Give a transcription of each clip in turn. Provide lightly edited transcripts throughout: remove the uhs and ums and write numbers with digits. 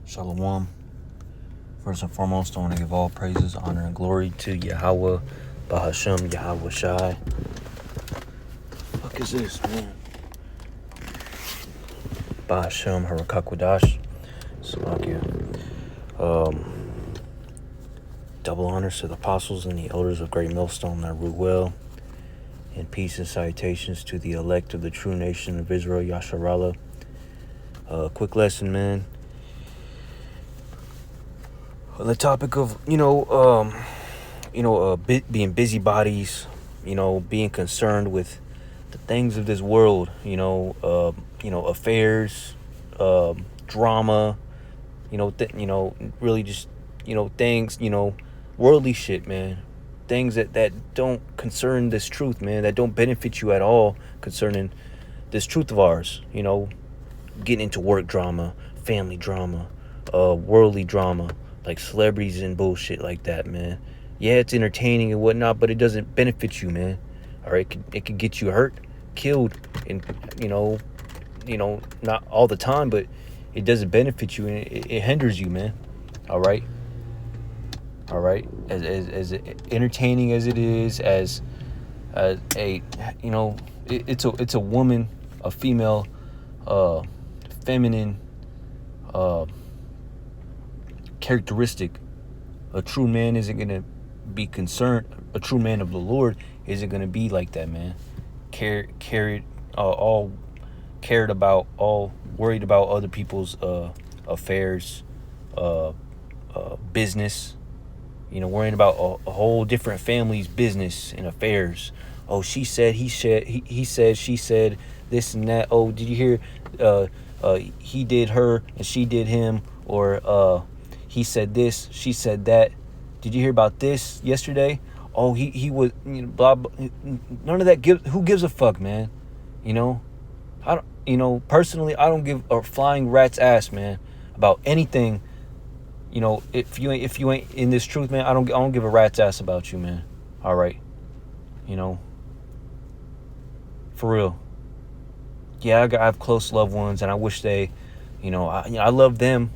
Shalom. First and foremost, I want to give all praises, honor, and glory to Yahweh, Bahashem, Yahweh Shai. Fuck is this, man? Bahashem, Harakakwadash, Salakia. Double honors to the apostles and the elders of Great Millstone that rule well. And peace and salutations to the elect of the true nation of Israel, Yasharallah. Quick lesson, man. On the topic of, being busybodies, being concerned with the things of this world, affairs, drama, really just, things, worldly shit, man. Things that don't concern this truth, man, that don't benefit you at all concerning this truth of ours, getting into work drama, family drama, worldly drama, like celebrities and bullshit like that, man. Yeah, it's entertaining and whatnot, but it doesn't benefit you, man. All right, it could get you hurt, killed, and not all the time, but it doesn't benefit you and it hinders you, man. All right. As entertaining as it is, as a it's a woman, a female, feminine characteristic. A true man isn't gonna be concerned. A true man of the Lord isn't gonna be like that, man. All cared about, all worried about other people's affairs, business. Worrying about a whole different family's business and affairs. Oh, she said, he said, she said, this and that. Oh, did you hear? He did her and she did him, or he said this, she said that. Did you hear about this yesterday? Oh, he was, blah, blah. None of that who gives a fuck, man? I don't, personally, I don't give a flying rat's ass, man, about anything. If you ain't in this truth, man, I don't give a rat's ass about you, man. All right. For real. Yeah, I have close loved ones, and I wish they, I love them,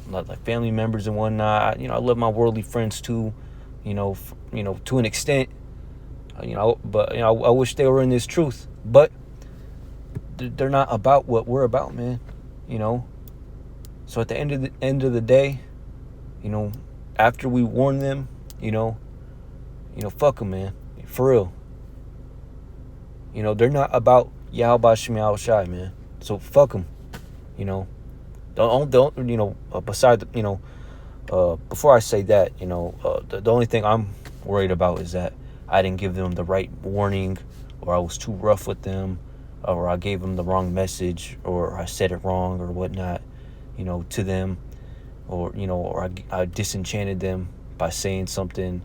like family members and whatnot. I love my worldly friends too, to an extent, but I wish they were in this truth, but they're not about what we're about, man. So at the end of the day, after we warn them, fuck them, man, for real. They're not about Yahweh Shem Shai, man. So fuck them, Don't beside the, before I say that, the only thing I'm worried about is that I didn't give them the right warning, or I was too rough with them, or I gave them the wrong message, or I said it wrong or whatnot, to them, or I disenchanted them by saying something,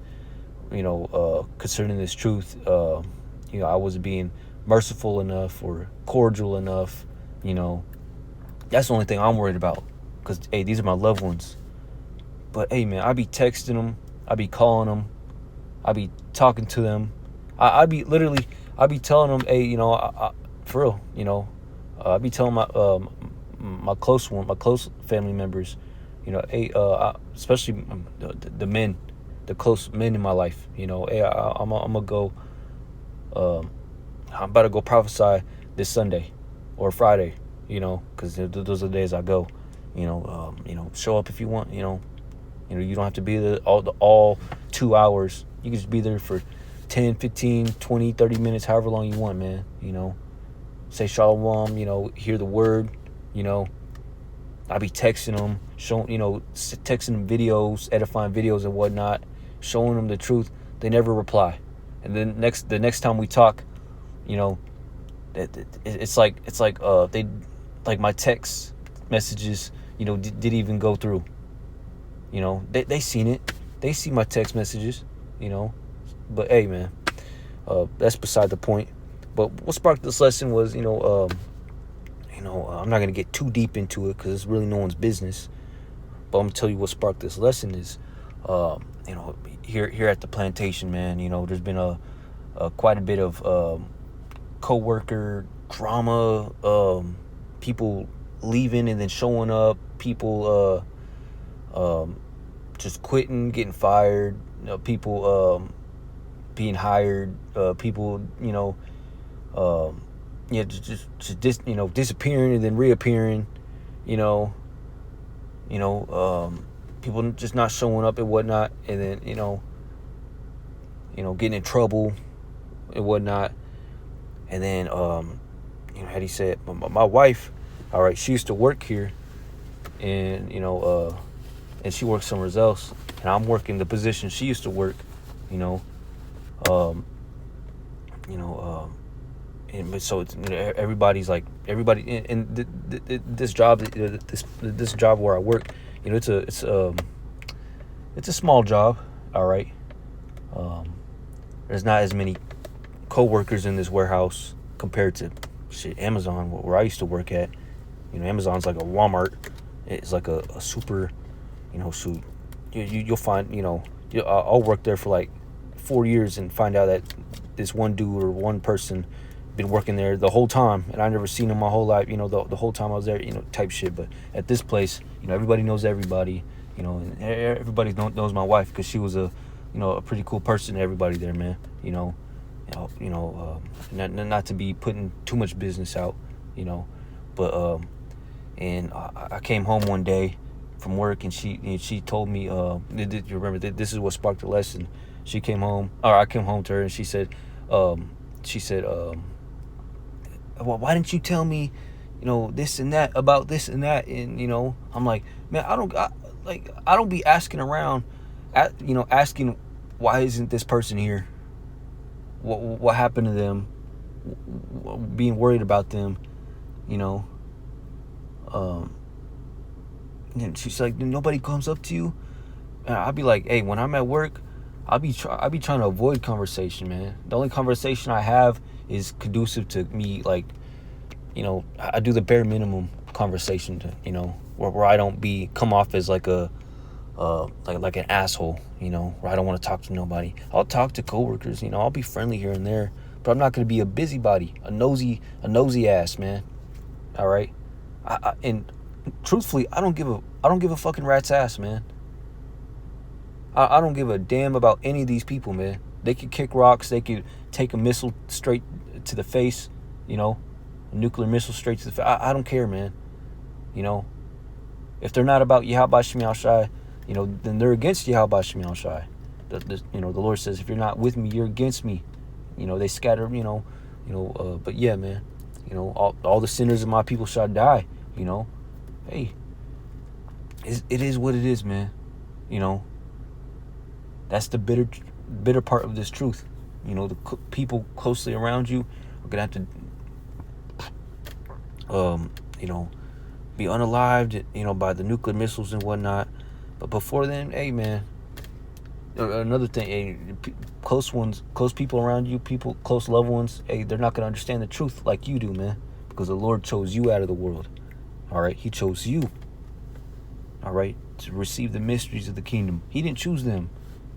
concerning this truth. I wasn't being merciful enough or cordial enough. That's the only thing I'm worried about, because hey, these are my loved ones. But hey, man, I be texting them, I be calling them, I be talking to them. I be telling them, hey, for real, I be telling my close family members, hey, especially the men, the close men in my life, hey, I'm gonna go, I'm about to go prophesy this Sunday or Friday, because those are the days I go, show up if you want, you don't have to be there all 2 hours. You can just be there for 10, 15, 20, 30 minutes, however long you want, man. Say shalom, hear the word, I be texting them, texting them videos, edifying videos and whatnot, showing them the truth. They never reply. And then the next time we talk, it's like they, like, my text messages, didn't even go through. They seen it. They see my text messages, But hey, man, that's beside the point. But what sparked this lesson was, I'm not gonna get too deep into it because it's really no one's business. But I'm gonna tell you what sparked this lesson is, here at the plantation, man. There's been a quite a bit of co-worker drama, people leaving and then showing up, people just quitting, getting fired, people being hired, people, disappearing and then reappearing, you know, people just not showing up and whatnot, and then, getting in trouble and whatnot. And then, how do you say it? My wife, all right, she used to work here, and, and she works somewhere else, and I'm working the position she used to work, um, and so it's, everybody's like, everybody in this job, this job where I work, it's a small job, all right. There's not as many co-workers in this warehouse compared to Amazon, where I used to work at. Amazon's like a Walmart. It's like a super, so you'll find, I'll work there for like 4 years and find out that this one dude or one person been working there the whole time, and I never seen him my whole life, the whole time I was there, type shit. But at this place, everybody knows everybody, and everybody knows my wife, because she was a pretty cool person to everybody there, man. Not to be putting too much business out, but and I came home one day from work, and she told me, you remember, this is what sparked the lesson. She came home, or I came home to her, and she said, well, why didn't you tell me, this and that about this and that? And I'm like, man, I don't be asking around, asking, why isn't this person here? What happened to them? Being worried about them, and she's like, nobody comes up to you? And I'd be like, hey, when I'm at work, I'll be trying to avoid conversation, man. The only conversation I have is conducive to me, like, I do the bare minimum conversation, where I don't come off as like a like an asshole, where I don't want to talk to nobody. I'll talk to coworkers, I'll be friendly here and there, but I'm not going to be a busybody, a nosy ass, man. All right. And truthfully, I don't give a fucking rat's ass, man. I don't give a damn about any of these people, man. They could kick rocks. They could take a missile straight to the face, a nuclear missile straight to the face. I don't care, man. If they're not about Yahweh Shem Shai, then they're against Yahweh Shem Shai. The Lord says, if you're not with me, you're against me. They scatter, but yeah, man, all the sinners of my people shall die, hey, it is what it is, man. That's the bitter part of this truth. The people closely around you are gonna have to, be unalived, by the nuclear missiles and whatnot. But before then, hey, man, another thing, hey, close people around you, close loved ones, hey, they're not gonna understand the truth like you do, man, because the Lord chose you out of the world. All right, He chose you. All right, to receive the mysteries of the kingdom. He didn't choose them.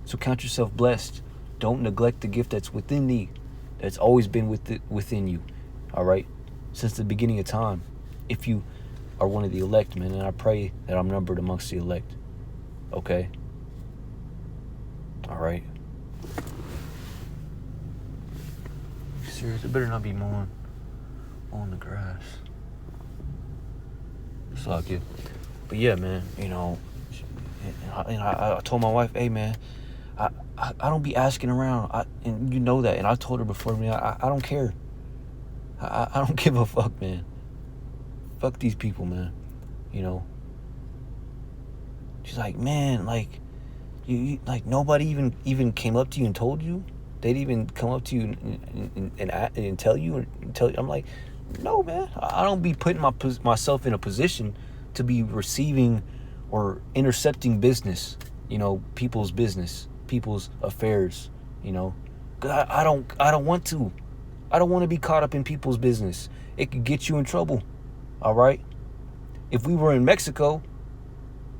So count yourself blessed. Don't neglect the gift that's within thee, that's always been within you. All right, since the beginning of time. If you are one of the elect, man, and I pray that I'm numbered amongst the elect. Okay. All right. Serious? It better not be mowing the grass. Fuck it. But yeah, man. I told my wife, hey, man, I don't be asking around, and you know that, and I told her before, man, I don't care. I don't give a fuck, man. Fuck these people, man. She's like, man, like, you like, nobody even came up to you and told you? They'd even come up to you and tell you, I'm like, no, man. I don't be putting myself in a position to be receiving or intercepting business, people's business, people's affairs, 'cause I don't want to. I don't want to be caught up in people's business. It could get you in trouble. All right. If we were in Mexico,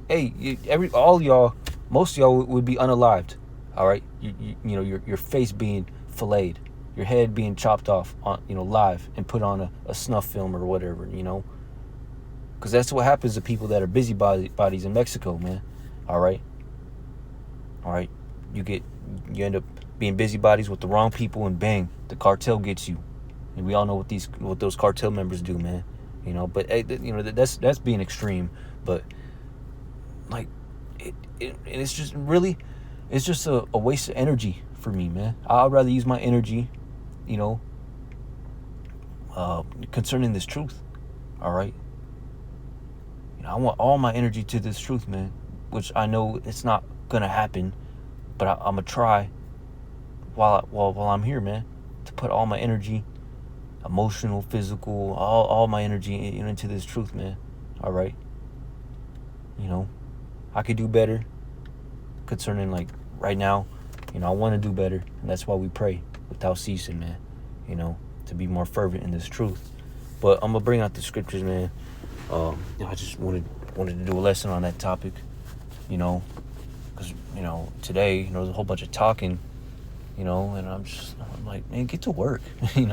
hey, all y'all, most of y'all would be unalived. All right. Your face being filleted, your head being chopped off on, live and put on a snuff film or whatever, Because that's what happens to people that are busybodies in Mexico, man. All right. You end up being busybodies with the wrong people, and bang, the cartel gets you. And we all know what those cartel members do, man. But that's being extreme. But like, it's just really, it's just a waste of energy for me, man. I'd rather use my energy, concerning this truth. All right. I want all my energy to this truth, man. Which I know it's not gonna happen, but I'm gonna try while I'm here, man, to put all my energy, emotional, physical, all my energy into this truth, man. All right. I could do better concerning, like, right now. I want to do better, and that's why we pray without ceasing, man. To be more fervent in this truth. But I'm gonna bring out the scriptures, man. I just wanted to do a lesson on that topic, because today there's a whole bunch of talking, and I'm like, man, get to work, I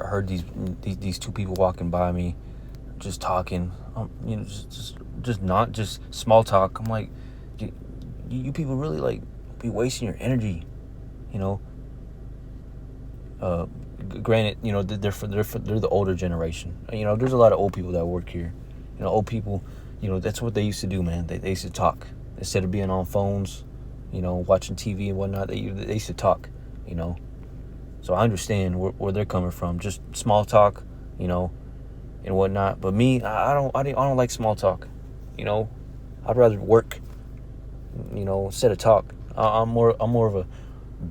heard these two people walking by me, just talking, just small talk. I'm like, you people really like be wasting your energy, Granted, they're the older generation. There's a lot of old people that work here. Old people, that's what they used to do, man. They used to talk instead of being on phones, watching TV and whatnot. They used to talk, So I understand where they're coming from. Just small talk, and whatnot. But me, I don't like small talk. I'd rather work, instead of talk. I'm more of a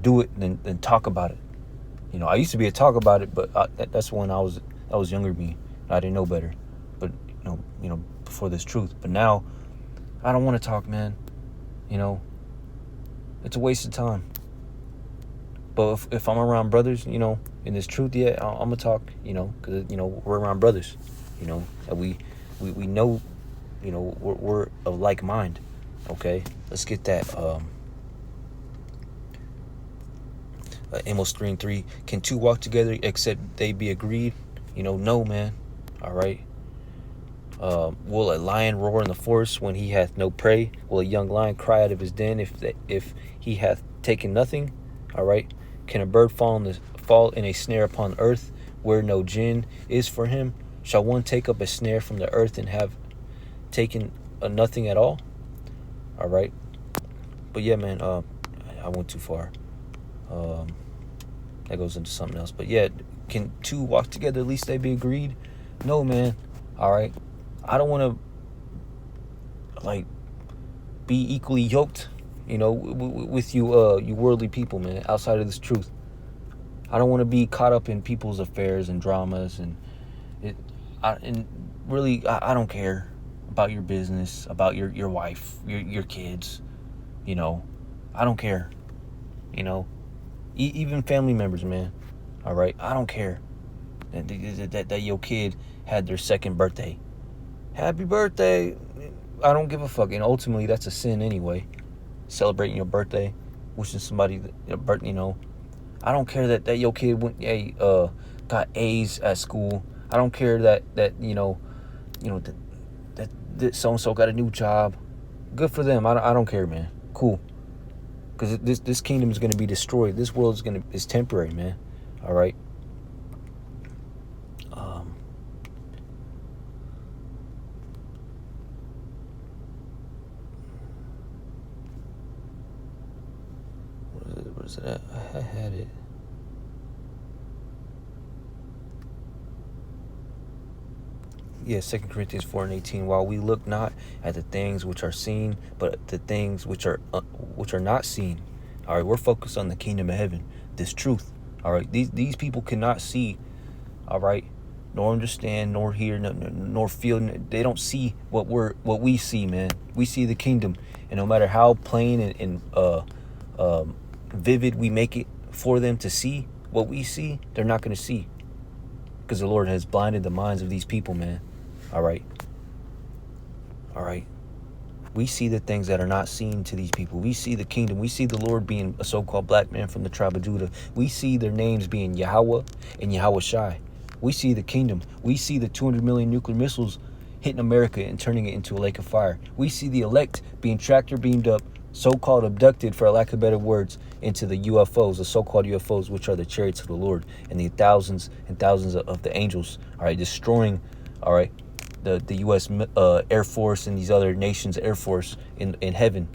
do it than talk about it. I used to be a talk about it, but that's when I was younger than me. I didn't know better. But before this truth. But now, I don't want to talk, man. It's a waste of time. But if I'm around brothers, in this truth, yeah, I'm gonna talk. Because we're around brothers. That we know, we're of like mind. Okay, let's get that. Amos 3:3. Can two walk together except they be agreed? No, man. All right. Will a lion roar in the forest when he hath no prey? Will a young lion cry out of his den if he hath taken nothing? All right. Can a bird fall in a snare upon earth where no gin is for him? Shall one take up a snare from the earth and have taken a nothing at all? All right. But yeah, man. I went too far. That goes into something else. But yeah, can two walk together, at least they be agreed? No, man. All right. I don't want to, like, be equally yoked, with you worldly people, man, outside of this truth. I don't want to be caught up in people's affairs and dramas, and really, I don't care about your business, about your wife, your kids, I don't care, even family members, man. All right, I don't care that your kid had their second birthday. Happy birthday. I don't give a fuck. And ultimately, that's a sin anyway. Celebrating your birthday, wishing somebody birthday. I don't care that your kid got A's at school. I don't care that so and so got a new job. Good for them. I don't care, man. Cool. Because this kingdom is going to be destroyed. This world is temporary, man. All right. What is it at? I had it. Yeah, 2 Corinthians 4:18. While we look not at the things which are seen, but the things which are not seen. All right, we're focused on the kingdom of heaven, this truth. All right, these people cannot see. All right, nor understand, nor hear, nor feel. They don't see what we see, man. We see the kingdom, and no matter how plain and vivid we make it for them to see what we see, they're not going to see, because the Lord has blinded the minds of these people, man. All right. We see the things that are not seen to these people. We see the kingdom. We see the Lord being a so-called black man from the tribe of Judah. We see their names being Yahweh and Yahweh Shai. We see the kingdom. We see the 200 million nuclear missiles hitting America and turning it into a lake of fire. We see the elect being tractor beamed up, so-called abducted, for lack of better words, into the UFOs, the so-called UFOs, which are the chariots of the Lord, and the thousands and thousands of the angels, all right, destroying, all right, the U.S. Air Force and these other nations' Air Force in heaven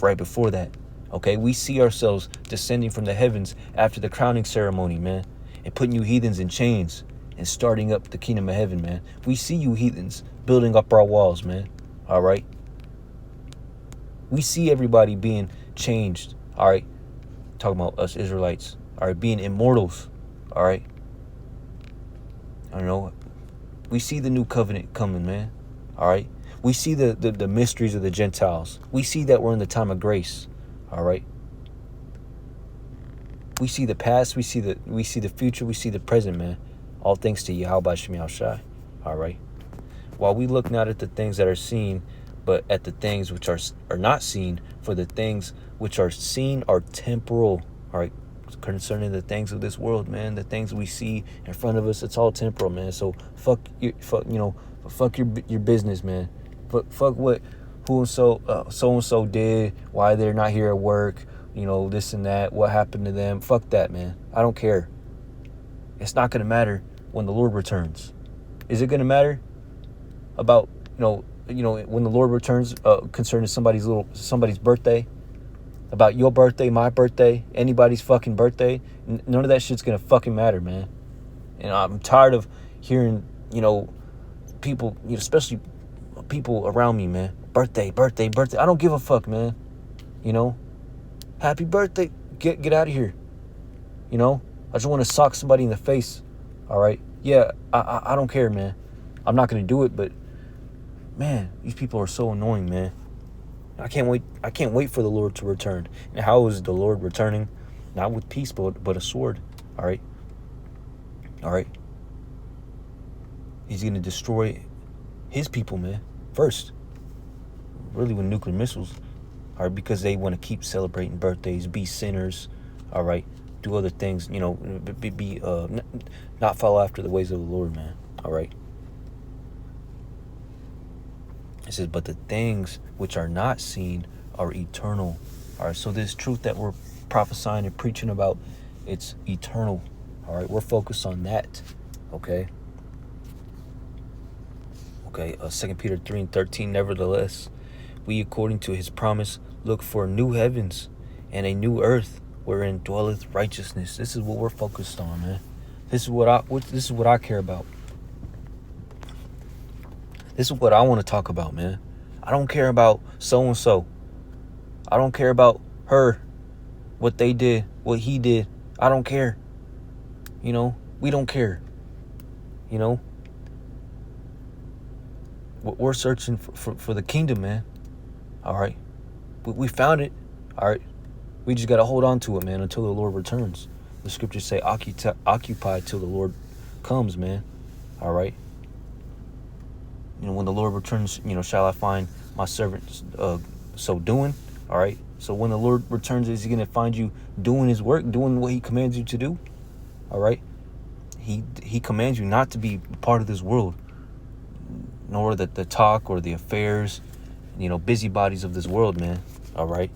right before that. Okay, we see ourselves descending from the heavens after the crowning ceremony, man, and putting you heathens in chains and starting up the kingdom of heaven, man. We see you heathens building up our walls, man. All right. We see everybody being changed. All right. Talking about us Israelites. All right. Being immortals. All right. I don't know. We see the new covenant coming, man. All right. We see the mysteries of the Gentiles. We see that we're in the time of grace. All right. We see the past. We see the future. We see the present, man. All thanks to Yahweh Shem Shai. All right. While we look not at the things that are seen, but at the things which are not seen, for the things which are seen are temporal. All right. Concerning the things of this world, man, the things we see in front of us, it's all temporal, man. So fuck your business, man. Fuck what who and so did, why they're not here at work, this and that, what happened to them. Fuck that, man. I don't care. It's not gonna matter when the Lord returns. Is it gonna matter about when the Lord returns concerning somebody's birthday? About your birthday, my birthday, anybody's fucking birthday? None of that shit's gonna fucking matter, man. And I'm tired of hearing, people, especially people around me, man. Birthday. I don't give a fuck, man. Happy birthday. Get out of here. I just want to sock somebody in the face. All right. Yeah, I don't care, man. I'm not gonna do it, but man, these people are so annoying, man. I can't wait for the Lord to return. And how is the Lord returning? Not with peace, but a sword. All right. He's going to destroy his people, man. First. Really with nuclear missiles. All right. Because they want to keep celebrating birthdays, be sinners. All right. Do other things, not follow after the ways of the Lord, man. All right. It says, but the things which are not seen are eternal. All right, so this truth that we're prophesying and preaching about, it's eternal. All right, we're focused on that. Okay. 2 Peter 3:13, nevertheless, we, according to his promise, look for new heavens and a new earth wherein dwelleth righteousness. This is what we're focused on, man. This is what I care about. This is what I want to talk about, man. I don't care about so-and-so. I don't care about her, what they did, what he did. I don't care. We don't care. We're searching for the kingdom, man. All right. We found it. All right. We just got to hold on to it, man, until the Lord returns. The scriptures say occupy till the Lord comes, man. All right. When the Lord returns, shall I find my servant so doing? All right. So when the Lord returns, is he going to find you doing his work, doing what he commands you to do? All right. He commands you not to be part of this world, nor the talk or the affairs, busybodies of this world, man. All right.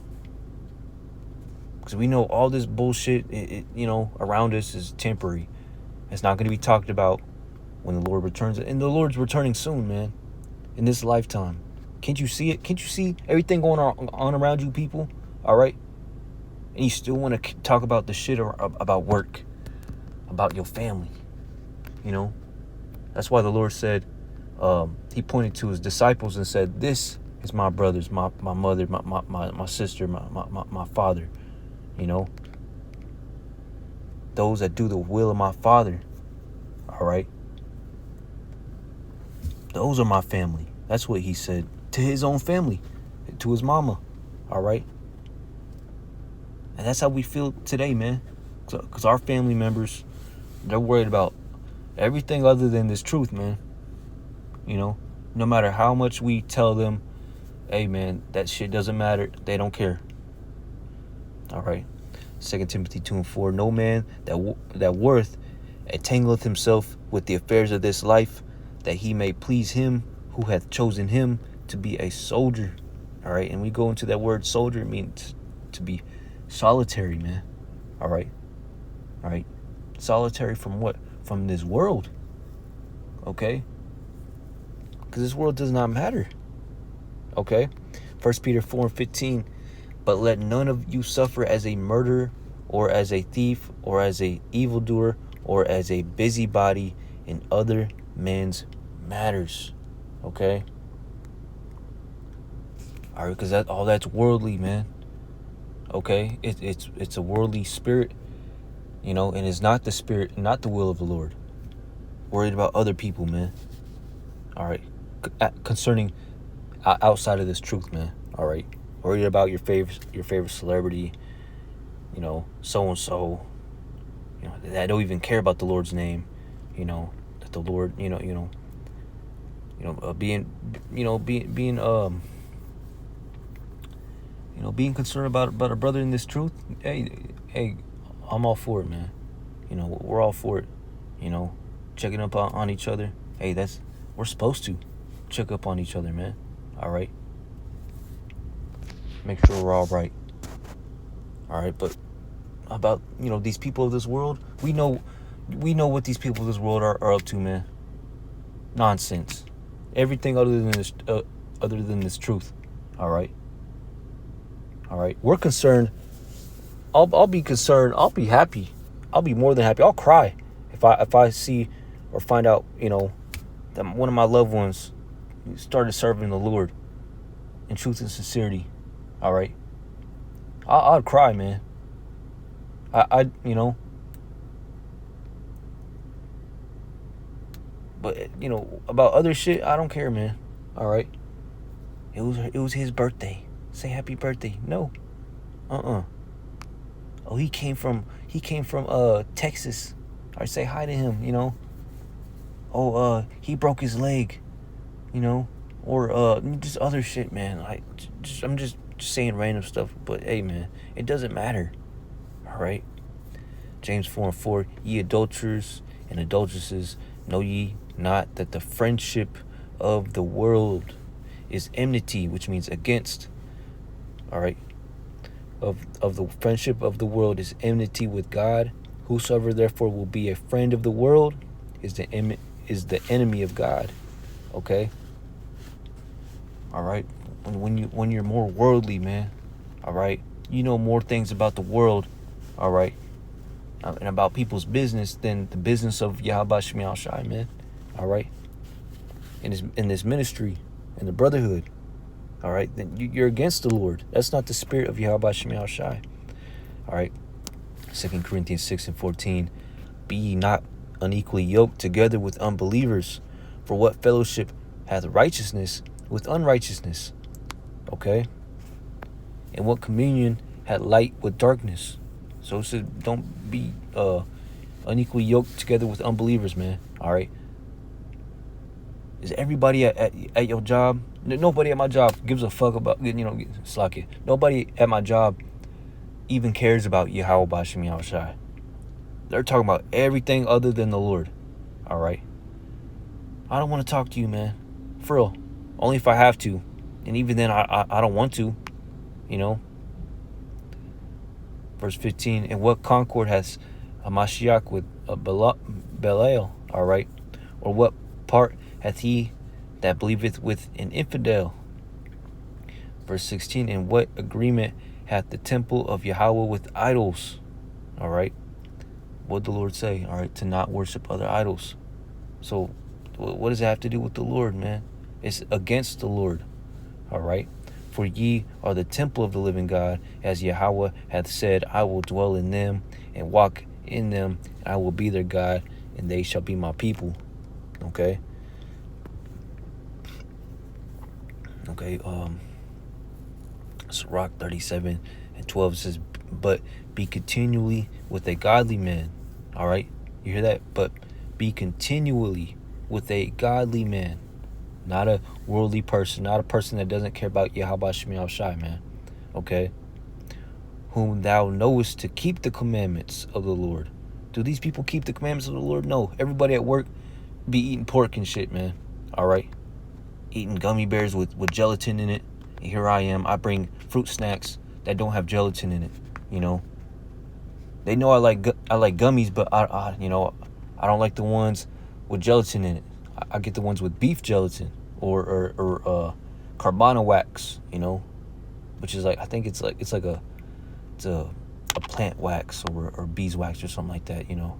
Because we know all this bullshit, around us is temporary. It's not going to be talked about when the Lord returns. And the Lord's returning soon, man. In this lifetime. Can't you see it? Can't you see everything going on around you, people? All right? And you still want to talk about the shit about work. About your family. That's why the Lord said, he pointed to his disciples and said, this is my brothers, my mother, my sister, my father. Those that do the will of my Father. All right? Those are my family. That's what he said to his own family, to his mama. All right? And that's how we feel today, man. Because our family members, they're worried about everything other than this truth, man. No matter how much we tell them, Hey, man, that shit doesn't matter. They don't care. All right. 2 Timothy 2:4. No man that worth entangleth himself with the affairs of this life, that he may please him who hath chosen him to be a soldier. All right. And we go into that word soldier, it means to be solitary, man. All right. All right. Solitary from what? From this world. Okay. Because this world does not matter. Okay. 1 Peter 4:15. But let none of you suffer as a murderer, or as a thief, or as a evildoer, or as a busybody in other men's matters. Okay? All right, because that's worldly, man. Okay? It's a worldly spirit, and it's not the spirit, not the will of the Lord. Worried about other people, man. All right? Concerning outside of this truth, man. All right? Worried about your favorite celebrity, so and so, that don't even care about the Lord's name, that the Lord, being concerned about a brother in this truth. Hey, I'm all for it, man. We're all for it. Checking up on each other. Hey, we're supposed to check up on each other, man. All right. Make sure we're all right. All right, but about these people of this world, we know what these people of this world are up to, man. Nonsense. Everything other than this truth. All right. We're concerned. I'll be concerned. I'll be happy. I'll be more than happy. I'll cry if I see or find out that one of my loved ones started serving the Lord in truth and sincerity. All right. I'd cry, man. I but about other shit, I don't care, man. All right. It was his birthday. Say happy birthday. No. Oh, he came from Texas. All right, say hi to him, Oh, he broke his leg, or just other shit, man. I'm just saying random stuff, but hey, man, it doesn't matter. All right. James 4:4. Ye adulterers and adulteresses, know ye not that the friendship of the world is enmity, which means against. All right. Of the friendship of the world is enmity with God. Whosoever therefore will be a friend of the world is the enemy of God. Okay. All right. When you're more worldly, man. All right. You know more things about the world. All right. And about people's business than the business of Yahweh Shemiel Shai, man. All right. In this ministry, in the brotherhood. All right. Then you're against the Lord. That's not the spirit of Yahweh Shemiel Shai. All right. 2 Corinthians 6:14. Be ye not unequally yoked together with unbelievers. For what fellowship hath righteousness with unrighteousness? Okay. And what communion hath light with darkness? So it says don't be unequally yoked together with unbelievers, man. All right. Is everybody at your job? Nobody at my job gives a fuck about, slack it. Nobody at my job even cares about Yahweh Bashem Yahushai. They're talking about everything other than the Lord. All right. I don't want to talk to you, man. For real. Only if I have to. And even then, I don't want to. Verse 15. And what concord has a Mashiach with a Belial? All right. Or what part hath he that believeth with an infidel? Verse 16. And what agreement hath the temple of Yahweh with idols? All right. What did the Lord say? All right. To not worship other idols. So what does it have to do with the Lord, man? It's against the Lord. All right. For ye are the temple of the living God, as Yahweh hath said, I will dwell in them and walk in them, and I will be their God, and they shall be my people. Okay. Okay. Sirach 37:12 says, but be continually with a godly man. All right. You hear that? But be continually with a godly man. Not a worldly person, not a person that doesn't care about Yahweh Shemi Shai, man. Okay? Whom thou knowest to keep the commandments of the Lord. Do these people keep the commandments of the Lord? No. Everybody at work be eating pork and shit, man. All right? Eating gummy bears with gelatin in it. And here I am. I bring fruit snacks that don't have gelatin in it, you know? They know I like gummies, but I I don't like the ones with gelatin in it. I get the ones with beef gelatin or carbona wax, you know, which is like, I think it's a plant wax or beeswax or something like that, you know.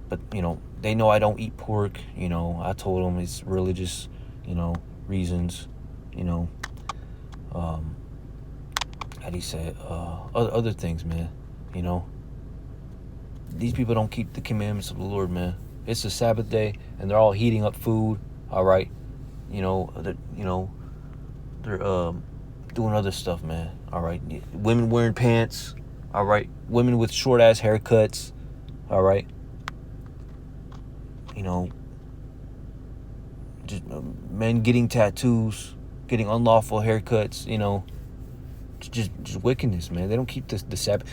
But you know, they know I don't eat pork. You know, I told them it's religious, you know, reasons, you know. How do you say it? Other things, man. You know, these people don't keep the commandments of the Lord, man. It's a Sabbath day, and they're all heating up food. All right, they're doing other stuff, man. All right, women wearing pants. All right, women with short ass haircuts. All right, you know, just men getting tattoos, getting unlawful haircuts. You know, just wickedness, man. They don't keep the Sabbath.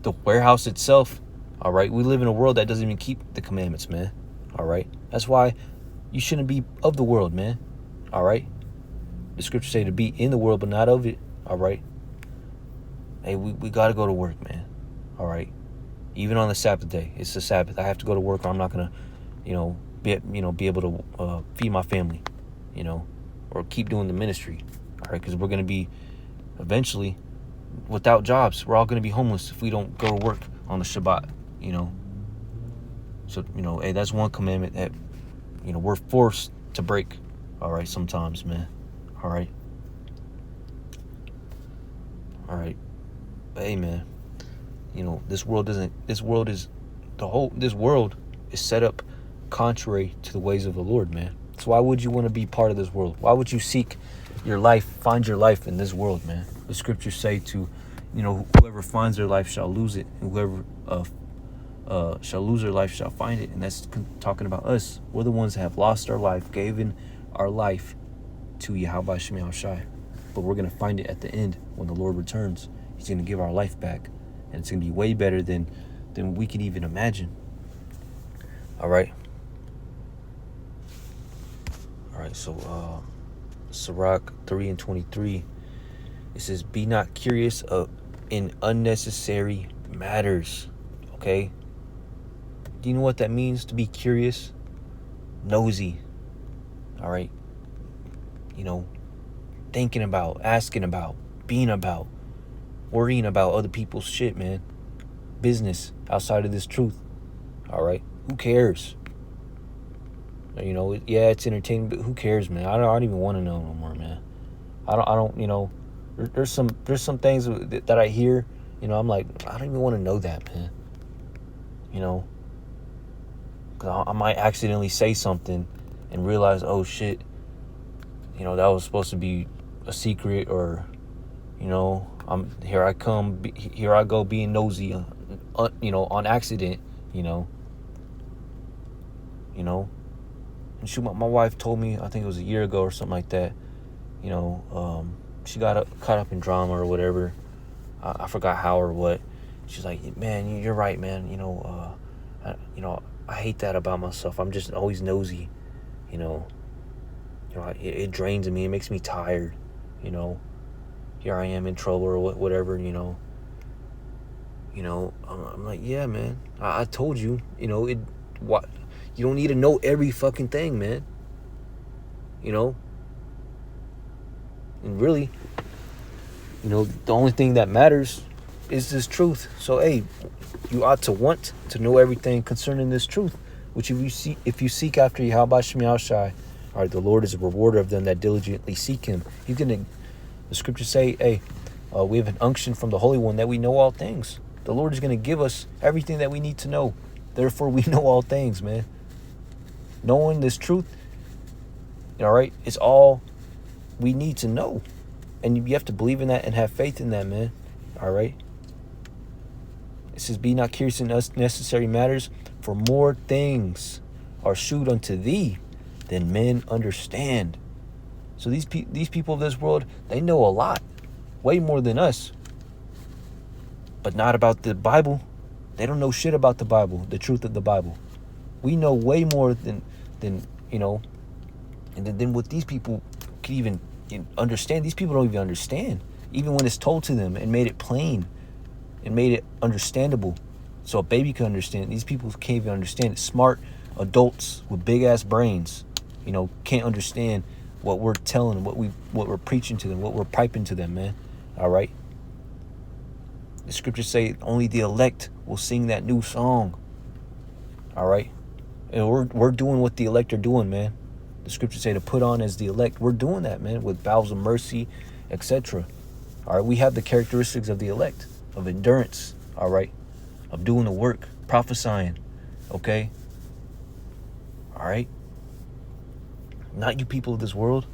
The warehouse itself. All right, we live in a world that doesn't even keep the commandments, man. All right, that's why you shouldn't be of the world, man. All right, the scriptures say to be in the world but not of it. All right, hey, we got to go to work, man. All right, even on the Sabbath day, it's the Sabbath. I have to go to work, or I'm not gonna, be able to feed my family, you know, or keep doing the ministry. All right, because we're gonna be eventually without jobs. We're all gonna be homeless if we don't go to work on the Shabbat, you know. So, hey, that's one commandment that, we're forced to break. All right, sometimes, man. All right. All right. But hey, man, this world is set up contrary to the ways of the Lord, man. So why would you want to be part of this world? Why would you seek your life, find your life in this world, man? The scriptures say to, whoever finds their life shall lose it, and whoever shall lose their life shall find it. And that's talking about us. We're the ones that have lost our life, given our life to Yahweh Shemi Shai. But we're going to find it at the end when the Lord returns. He's going to give our life back. And it's going to be way better than we could even imagine. All right. All right, so Sirach 3:23, it says, be not curious in unnecessary matters. Okay? Do you know what that means, to be curious? Nosy. All right? Thinking about, asking about, being about, worrying about other people's shit, man. Business outside of this truth. All right? Who cares? Yeah, it's entertaining, but who cares, man? I don't even want to know no more, man. I don't. There's some things that I hear, I'm like, I don't even want to know that, man. Because I might accidentally say something and realize, oh shit, that was supposed to be a secret, or, here I go being nosy, on accident, And shoot, my wife told me, I think it was a year ago or something like that, she got caught up in drama or whatever. I forgot how or what. She's like, man, you're right, man. I hate that about myself. I'm just always nosy, it drains me. It makes me tired, Here I am in trouble or whatever, I'm like, yeah, man. I told you, what. You don't need to know every fucking thing, man. And really, the only thing that matters is this truth. So, hey, you ought to want to know everything concerning this truth, which if you seek after Yahweh Shemi Shai, all right, the Lord is a rewarder of them that diligently seek him. The scriptures say, hey, we have an unction from the Holy One that we know all things. The Lord is going to give us everything that we need to know. Therefore, we know all things, man. Knowing this truth, all right, it's all we need to know. And you have to believe in that and have faith in that, man. All right. It says, be not curious in unnecessary matters, for more things are shewed unto thee than men understand. So these people of this world, they know a lot, way more than us, but not about the Bible. They don't know shit about the Bible, the truth of the Bible. We know way more than you know, and then what these people can even understand. These people don't even understand, even when it's told to them and made it plain and made it understandable, so a baby can understand. These people can't even understand it. Smart adults with big ass brains, can't understand what we're telling them, what we're preaching to them, what we're piping to them, man. All right. The scriptures say only the elect will sing that new song. All right. And we're doing what the elect are doing, man. The scriptures say to put on as the elect. We're doing that, man, with bowels of mercy, etc. All right. We have the characteristics of the elect, of endurance, all right, of doing the work, prophesying, okay? All right. Not you people of this world.